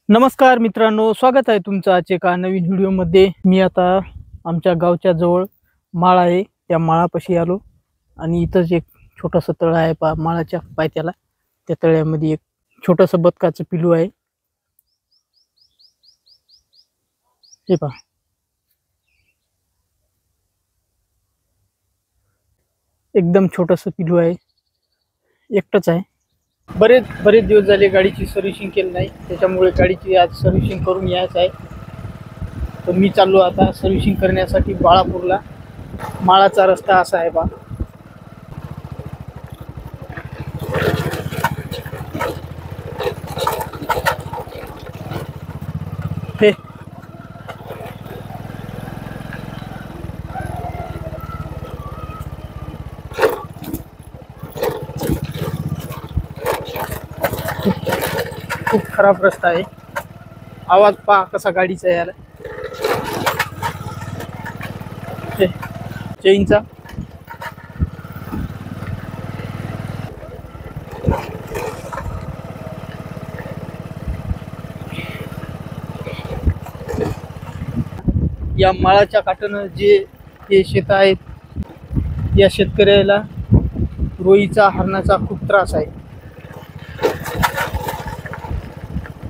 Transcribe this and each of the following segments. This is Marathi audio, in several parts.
नमस्कार मित्रांनो, स्वागत आहे तुमचं आज एका नवीन व्हिडिओमध्ये। मी आता आमच्या गावच्या जवळ माळ आहे, त्या माळापाशी आलो आणि इथंच एक छोटंसं तळ आहे पहा माळाच्या पायथ्याला। त्या तळ्यामध्ये एक छोटंसं बदकाचं पिलू आहे, हे पहा। एकदम छोटंसं पिलू आहे, एकटंच आहे। बरेच दिवस झाले गाडीची सर्व्हिसिंग केली नाही, त्याच्यामुळे गाडीची आज सर्व्हिसिंग करून यायचं आहे। तर मी चाललो आता सर्व्हिसिंग करण्यासाठी बाळापूरला। माळाचा रस्ता असा आहे बा। हे खूप खराब रस्ता आहे, आवाज पहा कसा गाडीचा यायला। चेनचा या माळाच्या काठानं जे हे शेत आहेत, या शेतकऱ्याला रोईचा हरणाचा खूप त्रास आहे।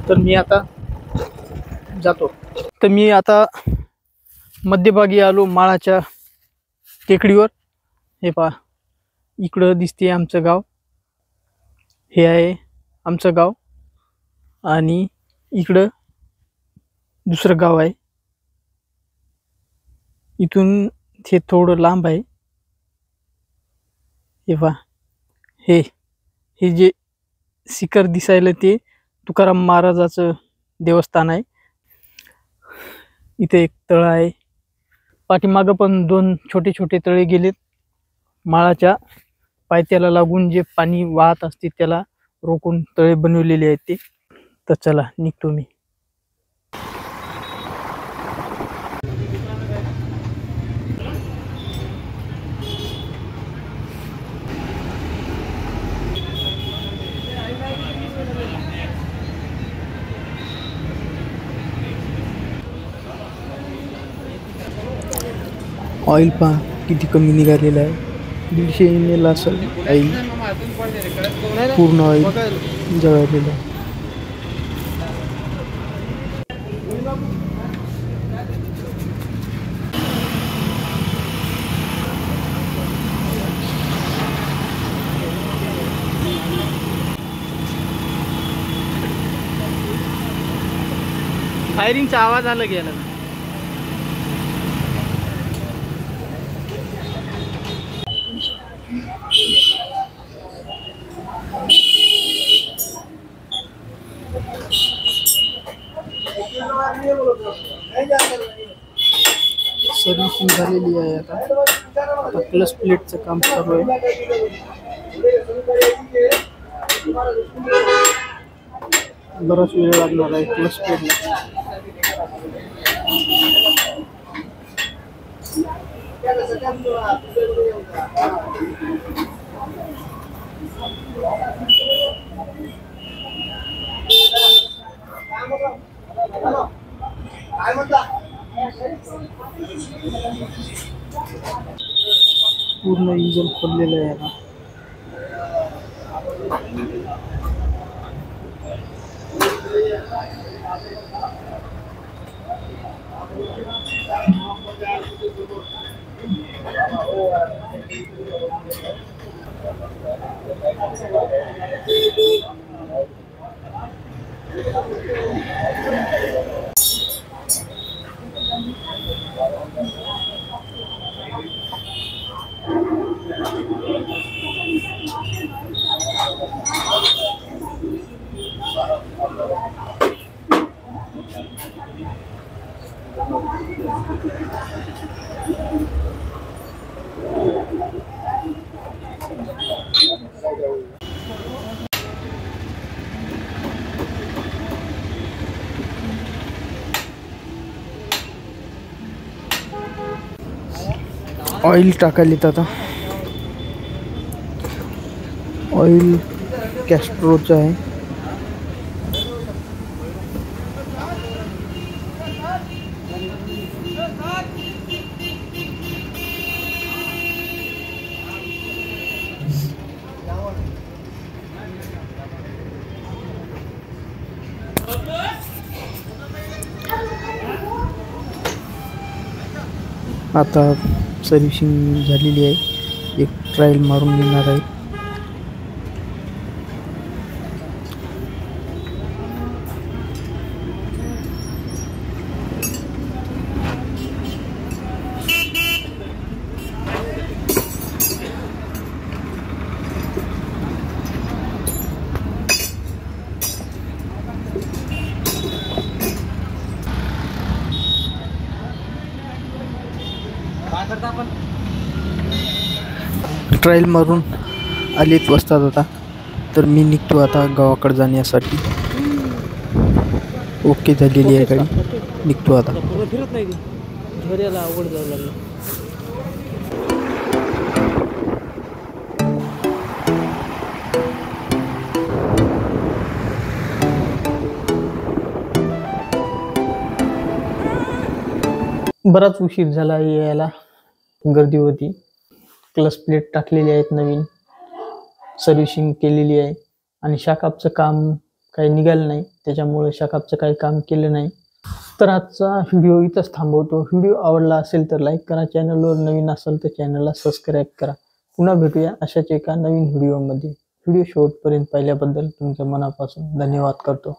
तर मी आता जातो। तर मी आता मध्यभागी आलो माळाच्या टेकडीवर। हे पहा, इकडं दिसते आमचं गाव, हे आहे आमचं गाव आणि इकडं दुसरं गाव आहे। इथून हे थोडं लांब आहे। हे पहा, हे जे शिखर दिसायला ते तुकाराम महाराजाचं देवस्थान आहे। इथे एक तळ आहे, पाठीमागं पण दोन छोटे छोटे तळे गेलेत। माळाच्या पायथ्याला लागून जे पाणी वाहत असते त्याला रोखून तळे बनवलेले आहेत ते। तर चला निघतो मी। ऑइल पहा किती कमी निघालेलं आहे, 150 ml असेल ऑइल, पूर्ण ऑइल जळलेलं आहे। फायरिंगचा आवाज आला गेला। सर्व्हिसिंग झालेली आहे, आता प्लस प्लेटचं काम चालू आहे। बराच वेळ लागणार आहे प्लस प्लेटला। पूर्ण इंजन खोललेलं आहे आता। ऑइल टाकायला आता ऑइल कॅस्ट्रोचं आहे। आता सर्व्हिसिंग झालेली आहे, एक ट्रायल मारून घेणार आहे. ट्रायल मारून आलेच वाजतात आता, तर मी निघतो आता गावाकडे जाण्यासाठी. ओके झालेली आहे गाडी, निघतो आता. फिरत नाही झऱ्याला अवघड जावं लागलं. बराच उशीर झाला यायला, गर्दी होती. क्लच प्लेट टाकलेली आहेत नवीन, सर्व्हिसिंग केलेली आहे आणि शाकअपचं काम काही निघालं नाही, त्याच्यामुळे शाकअपचं काही काम केलं नाही. तर आजचा व्हिडिओ इथंच थांबवतो. व्हिडिओ आवडला असेल तर लाईक करा, चॅनलवर नवीन असेल तर चॅनलला सबस्क्राईब करा. पुन्हा भेटूया अशाच एका नवीन व्हिडिओमध्ये. व्हिडिओ शेवटपर्यंत पाहिल्याबद्दल तुमच्या मनापासून धन्यवाद करतो.